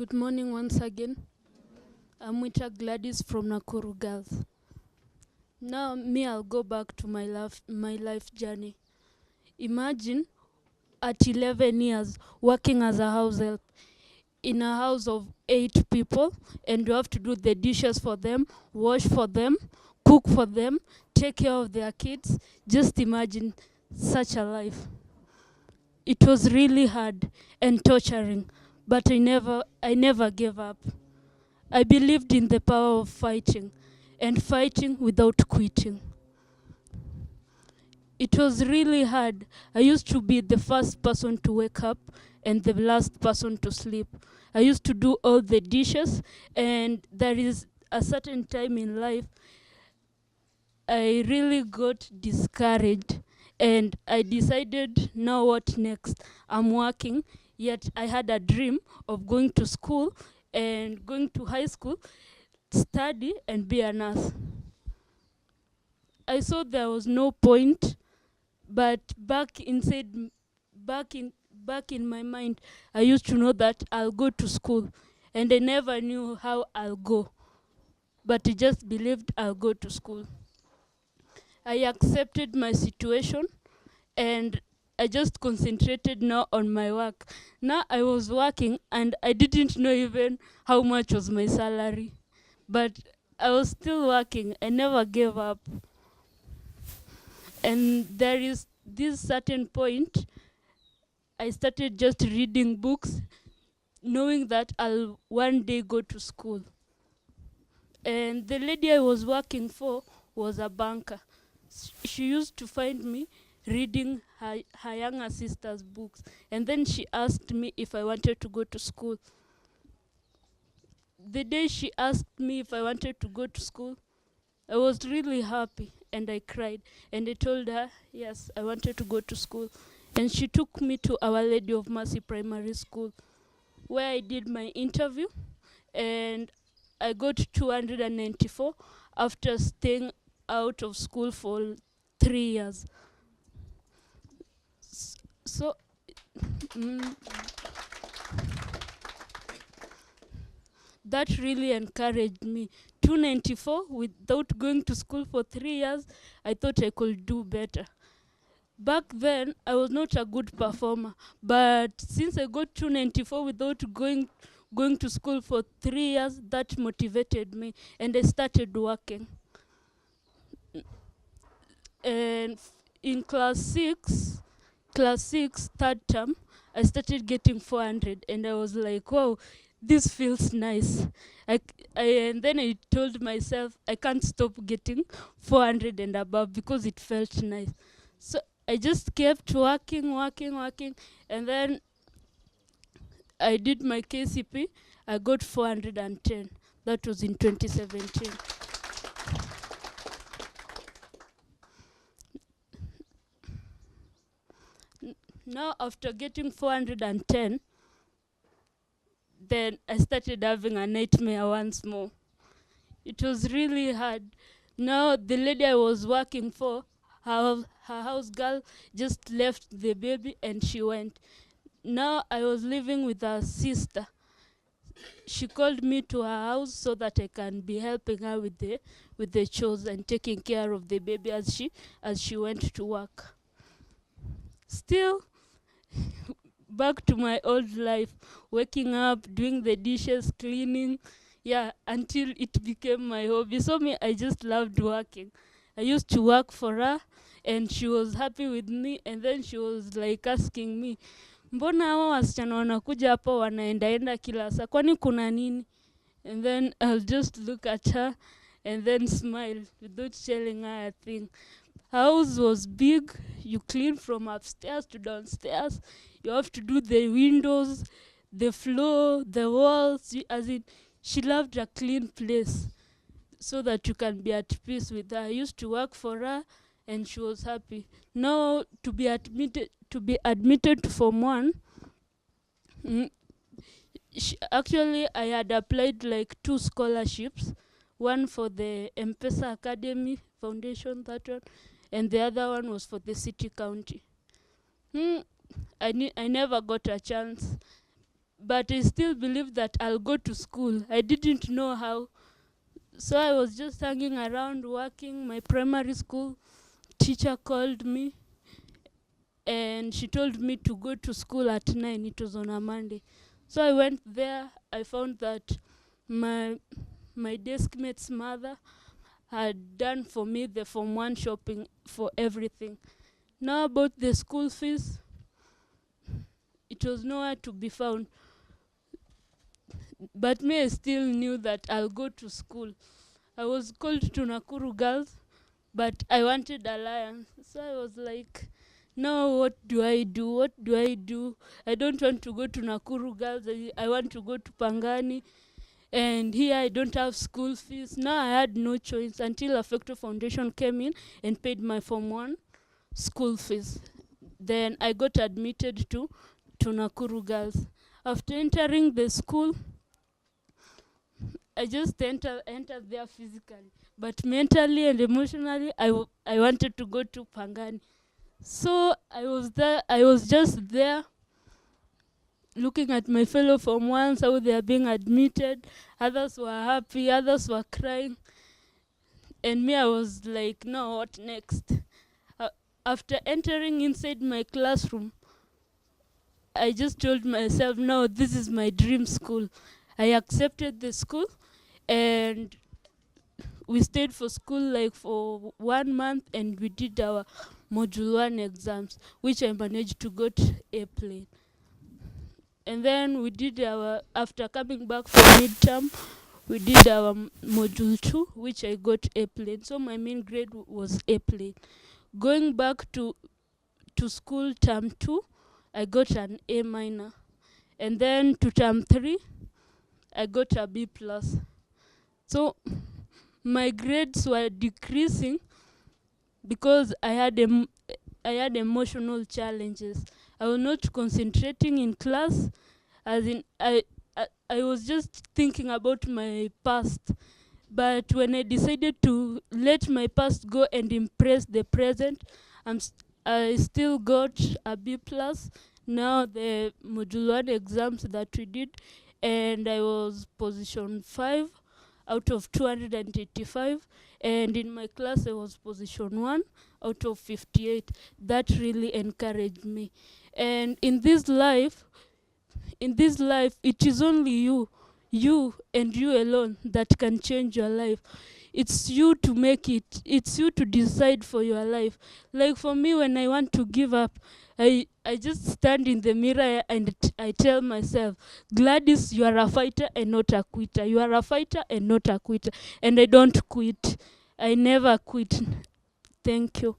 Good morning once again. I'm with Gladys from Nakuru Girls. Now I'll go back to my life journey. Imagine at 11 years working as a house help in a house of 8 people, and you have to do the dishes for them, wash for them, cook for them, take care of their kids. Just imagine such a life. It was really hard and torturing, but I never gave up. I believed in the power of fighting, and fighting without quitting. It was really hard. I used to be the first person to wake up and the last person to sleep. I used to do all the dishes, and there is a certain time in life I really got discouraged, and I decided, now what next? I'm working, yet I had a dream of going to school and going to high school, study and be a nurse. I saw there was no point, but back in my mind, I used to know that I'll go to school, and I never knew how I'll go, but I just believed I'll go to school. I accepted my situation, and I just concentrated now on my work. Now I was working, and I didn't know even how much was my salary, but I was still working. I never gave up. And there is this certain point, I started just reading books, knowing that I'll one day go to school. And the lady I was working for was a banker. She used to find me reading her younger sister's books. And then she asked me if I wanted to go to school. The day she asked me if I wanted to go to school, I was really happy, and I cried. And I told her, yes, I wanted to go to school. And she took me to Our Lady of Mercy Primary School, where I did my interview, and I got 294 after staying out of school for 3 years. So, that really encouraged me. 294 without going to school for 3 years, I thought I could do better. Back then, I was not a good performer, but since I got 294 without going to school for 3 years, that motivated me, and I started working. And in class 6, third term, I started getting 400, and I was like, wow, this feels nice. And then I told myself I can't stop getting 400 and above because it felt nice. So I just kept working, and then I did my KCP. I got 410. That was in 2017. Now, after getting 410, then I started having a nightmare once more. It was really hard. Now, the lady I was working for, her house girl just left the baby and she went. Now I was living with her sister. She called me to her house so that I can be helping her with the chores and taking care of the baby as she went to work. Still, back to my old life, waking up, doing the dishes, cleaning, until it became my hobby. So I just loved working. I used to work for her, and she was happy with me, and then she was like asking me, mbona hawa wasichana wanakuja hapa wanaendaenda kila saa, kwani kuna nini? And then I'll just look at her and then smile without telling her a thing. House was big. You clean from upstairs to downstairs. You have to do the windows, the floor, the walls. She loved a clean place so that you can be at peace with her. I used to work for her, and she was happy. Now to be admitted to Form 1, actually I had applied like 2 scholarships, one for the M-Pesa Academy Foundation, that one, and the other one was for the city county. I never got a chance. but I still believed that I'll go to school. I didn't know how. So I was just hanging around working. My primary school teacher called me and she told me to go to school at 9. It was on a Monday. So I went there. I found that my desk mate's mother had done for me the Form 1 shopping for everything. Now about the school fees, it was nowhere to be found. But me, I still knew that I'll go to school. I was called to Nakuru Girls, but I wanted alliance. So I was like, no, what do I do? What do I do? I don't want to go to Nakuru Girls. I want to go to Pangani. And here I don't have school fees. Now I had no choice until Affecto Foundation came in and paid my Form 1 school fees. Then I got admitted to Nakuru Girls. After entering the school, I just entered there physically. But mentally and emotionally, I wanted to go to Pangani. So I was just there looking at my fellow Form 1s, how they are being admitted. Others were happy, others were crying. And me, I was like, no, what next? After entering inside my classroom, I just told myself, no, this is my dream school. I accepted the school and we stayed for school like for 1 month and we did our Module 1 exams, which I managed to get A-plane. And then we did after coming back from midterm, we did our Module 2, which I got A-plane. So my main grade was A-plane. Going back to school term 2, I got an A minor. And then to term 3, I got a B plus. So my grades were decreasing because I had emotional challenges. I was not concentrating in class, as in I was just thinking about my past. But when I decided to let my past go and impress the present, I still got a B plus. Now the Module 1 exams that we did, and I was position 5 out of 285, and in my class I was position 1 out of 58. That really encouraged me. And in this life, it is only you and you alone that can change your life. It's you to make it. It's you to decide for your life. Like for me, when I want to give up, I just stand in the mirror and I tell myself, Gladys, you are a fighter and not a quitter. You are a fighter and not a quitter. And I don't quit. I never quit. Thank you.